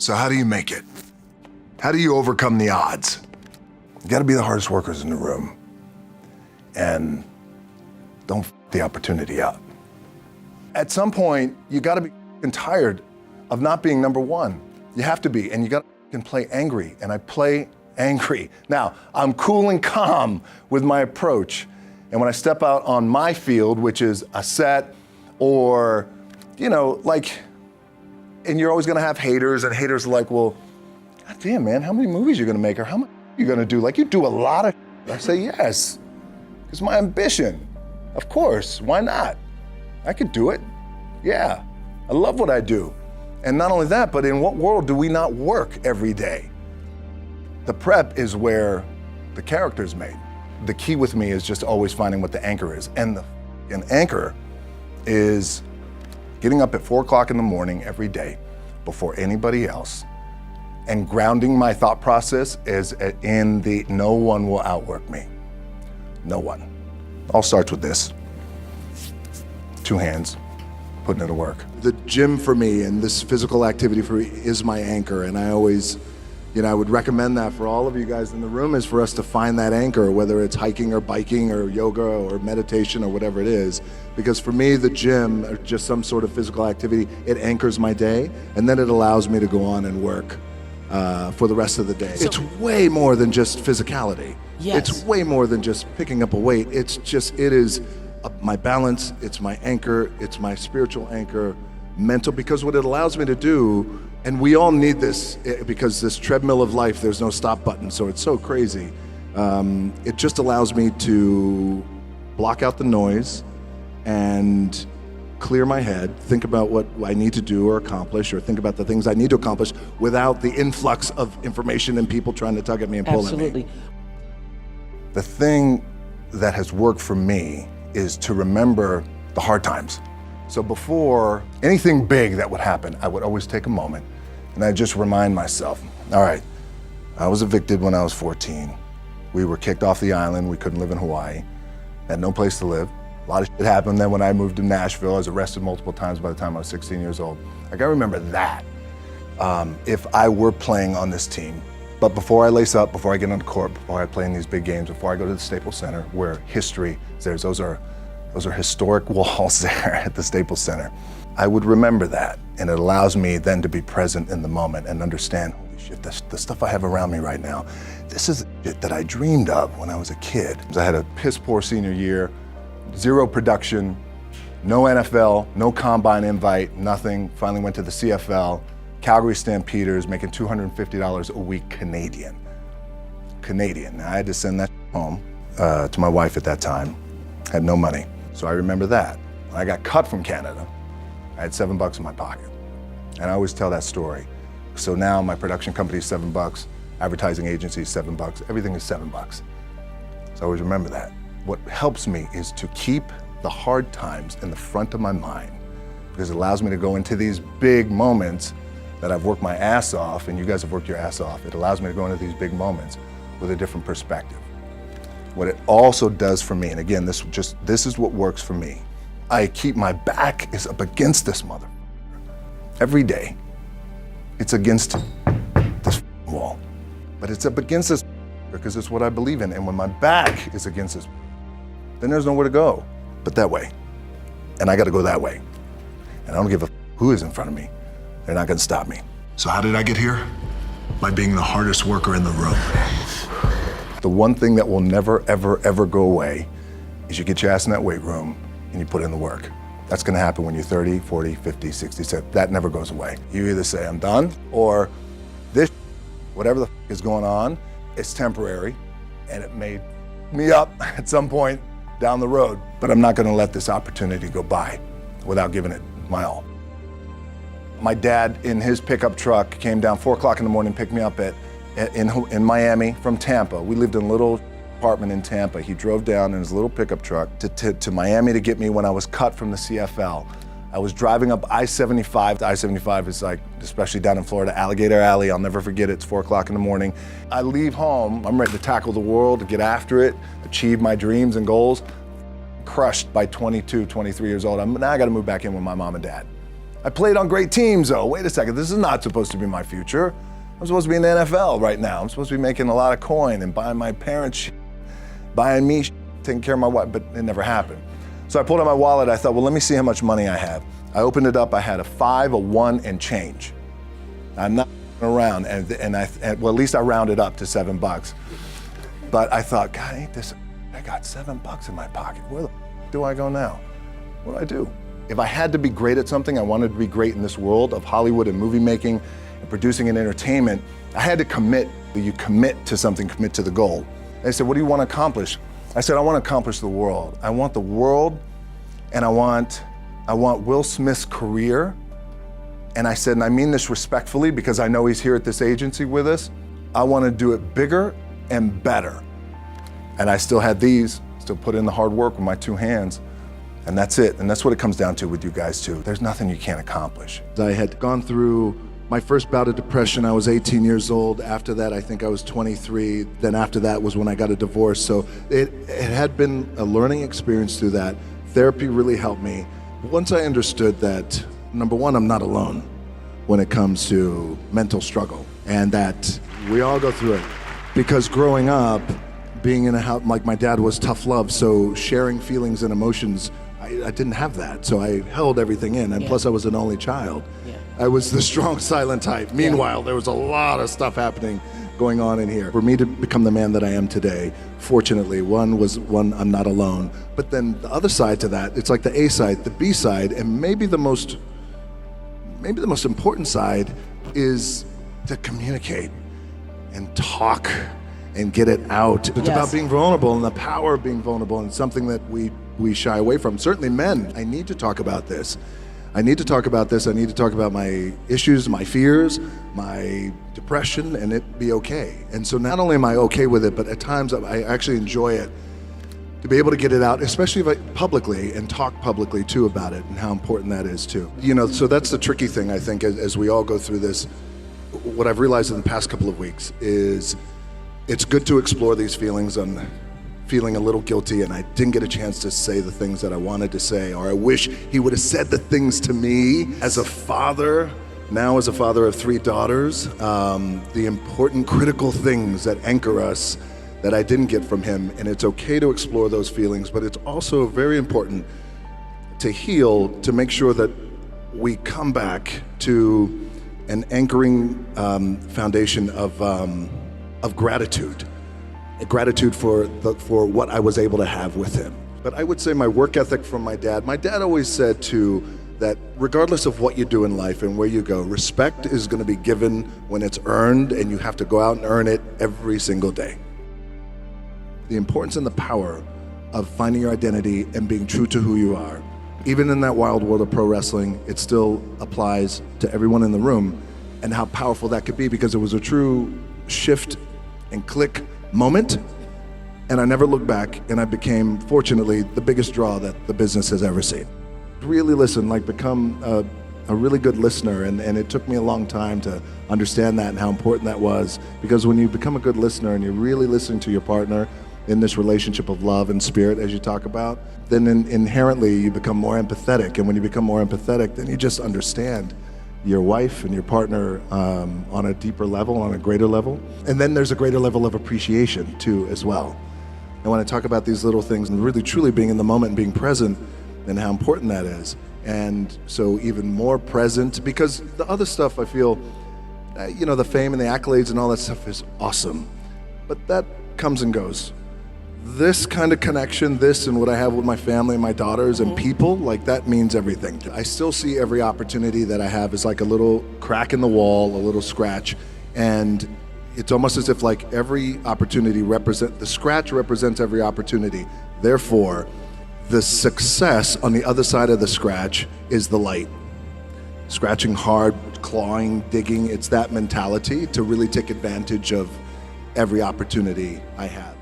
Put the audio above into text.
So how do you make it? How do you overcome the odds? You gotta be the hardest workers in the room. And don't f the opportunity up. At some point, you gotta be tired of not being number one. You have to be, and you gotta play angry, and I play angry. Now, I'm cool and calm with my approach, and when I step out on my field, which is a set, or, you know, like, and you're always gonna have haters, and haters are like, well, God damn, man, how many movies you gonna make, or how much you gonna do? Like, you do a lot of I say, yes, it's my ambition. Of course, why not? I could do it, yeah. I love what I do. And not only that, but in what world do we not work every day? The prep is where the character's made. The key with me is just always finding what the anchor is. And an anchor is getting up at 4 o'clock in the morning every day before anybody else and grounding my thought process is in the no one will outwork me. No one. All starts with this. 2 hands, putting it to work. The gym for me and this physical activity for me is my anchor, and I always, you know, I would recommend that for all of you guys in the room is for us to find that anchor, whether it's hiking or biking or yoga or meditation or whatever it is. Because for me, the gym or just some sort of physical activity, it anchors my day, and then it allows me to go on and work for the rest of the day. So, it's way more than just physicality. Yes. It's way more than just picking up a weight. It is my balance, it's my anchor, it's my spiritual anchor, mental, because what it allows me to do, and we all need this because this treadmill of life, there's no stop button, so it's so crazy. It just allows me to block out the noise and clear my head, think about what I need to do or accomplish, or think about the things I need to accomplish without the influx of information and people trying to tug at me and pull at me. Absolutely. The thing that has worked for me is to remember the hard times. So before anything big that would happen, I would always take a moment and I'd just remind myself, all right, I was evicted when I was 14. We were kicked off the island. We couldn't live in Hawaii. Had no place to live. A lot of shit happened. Then when I moved to Nashville, I was arrested multiple times by the time I was 16 years old. Like, I remember that if I were playing on this team. But before I lace up, before I get on the court, before I play in these big games, before I go to the Staples Center, where history is there, those are historic walls there at the Staples Center. I would remember that, and it allows me then to be present in the moment and understand, holy shit, the stuff I have around me right now, this is shit that I dreamed of when I was a kid. I had a piss poor senior year, 0 production, no NFL, no combine invite, nothing. Finally went to the CFL, Calgary Stampeders, making $250 a week Canadian. Now I had to send that home to my wife at that time. Had no money. So I remember that. When I got cut from Canada, I had $7 in my pocket. And I always tell that story. So now my production company is $7, advertising agency is $7, everything is $7. So I always remember that. What helps me is to keep the hard times in the front of my mind, because it allows me to go into these big moments that I've worked my ass off, and you guys have worked your ass off. It allows me to go into these big moments with a different perspective. What it also does for me, and again, this is what works for me. I keep my back is up against this mother. Every day, it's against this wall. But it's up against this because it's what I believe in. And when my back is against this, then there's nowhere to go but that way. And I gotta go that way. And I don't give a who is in front of me. They're not gonna stop me. So how did I get here? By being the hardest worker in the room. The one thing that will never, ever, ever go away is you get your ass in that weight room and you put in the work. That's gonna happen when you're 30, 40, 50, 60, 70. That never goes away. You either say, I'm done, or this, whatever the is going on, it's temporary, and it made me up at some point down the road. But I'm not gonna let this opportunity go by without giving it my all. My dad, in his pickup truck, came down 4 o'clock in the morning, picked me up in Miami from Tampa. We lived in a little apartment in Tampa. He drove down in his little pickup truck to Miami to get me when I was cut from the CFL. I was driving up I-75. I-75 is like, especially down in Florida, Alligator Alley. I'll never forget it. It's 4 o'clock in the morning. I leave home. I'm ready to tackle the world, to get after it, achieve my dreams and goals. Crushed by 22, 23 years old. Now I got to move back in with my mom and dad. I played on great teams though. Wait a second, this is not supposed to be my future. I'm supposed to be in the NFL right now. I'm supposed to be making a lot of coin and buying my parents buying me taking care of my wife, but it never happened. So I pulled out my wallet, I thought, well, let me see how much money I have. I opened it up, I had a 5, a 1, and change. I'm not around, and well, at least I rounded up to $7. But I thought, God, ain't this, I got $7 in my pocket. Where the do I go now? What do I do? If I had to be great at something, I wanted to be great in this world of Hollywood and movie making and producing and entertainment, I had to commit. You commit to something, commit to the goal. They said, what do you want to accomplish? I said, I want to accomplish the world. I want the world, and I want Will Smith's career. And I said, and I mean this respectfully because I know he's here at this agency with us, I want to do it bigger and better. And I still had these, still put in the hard work with my 2 hands. And that's it. And that's what it comes down to with you guys too. There's nothing you can't accomplish. I had gone through my first bout of depression. I was 18 years old. After that, I think I was 23. Then after that was when I got a divorce. So it had been a learning experience through that. Therapy really helped me. Once I understood that, number one, I'm not alone when it comes to mental struggle, and that we all go through it. Because growing up, being in a house, like my dad was tough love, so sharing feelings and emotions, I didn't have that. So I held everything in, and plus I was an only child. I was the strong, silent type. Meanwhile, there was a lot of stuff happening going on in here. For me to become the man that I am today, fortunately, one, I'm not alone. But then the other side to that, it's like the A side, the B side, and maybe the most important side is to communicate and talk and get it out. It's about being vulnerable and the power of being vulnerable, and something that we shy away from. Certainly men, I need to talk about this. I need to talk about this. I need to talk about my issues, my fears, my depression, and it be okay. And so not only am I okay with it, but at times I actually enjoy it, to be able to get it out, especially publicly, and talk publicly too about it and how important that is too. You know, so that's the tricky thing, I think, as we all go through this. What I've realized in the past couple of weeks is it's good to explore these feelings. I'm feeling a little guilty, and I didn't get a chance to say the things that I wanted to say, or I wish he would have said the things to me as a father. Now as a father of 3 daughters, the important, critical things that anchor us that I didn't get from him. And it's okay to explore those feelings, but it's also very important to heal, to make sure that we come back to an anchoring foundation of gratitude. Gratitude for what I was able to have with him. But I would say my work ethic from my dad always said too, that regardless of what you do in life and where you go, respect is going to be given when it's earned, and you have to go out and earn it every single day. The importance and the power of finding your identity and being true to who you are. Even in that wild world of pro wrestling, it still applies to everyone in the room, and how powerful that could be, because it was a true shift and click moment, and I never looked back, and I became, fortunately, the biggest draw that the business has ever seen. Really listen, become a really good listener, and it took me a long time to understand that and how important that was, because when you become a good listener and you're really listening to your partner in this relationship of love and spirit, as you talk about, then inherently you become more empathetic, and when you become more empathetic, then you just understand your wife and your partner on a deeper level, on a greater level. And then there's a greater level of appreciation too, as well. And when I talk about these little things and really truly being in the moment and being present, and how important that is. And so even more present, because the other stuff I feel, the fame and the accolades and all that stuff is awesome, but that comes and goes. This kind of connection, this and what I have with my family and my daughters and people, that means everything. I still see every opportunity that I have as like a little crack in the wall, a little scratch, and it's almost as if every opportunity the scratch represents every opportunity. Therefore, the success on the other side of the scratch is the light. Scratching hard, clawing, digging, it's that mentality to really take advantage of every opportunity I have.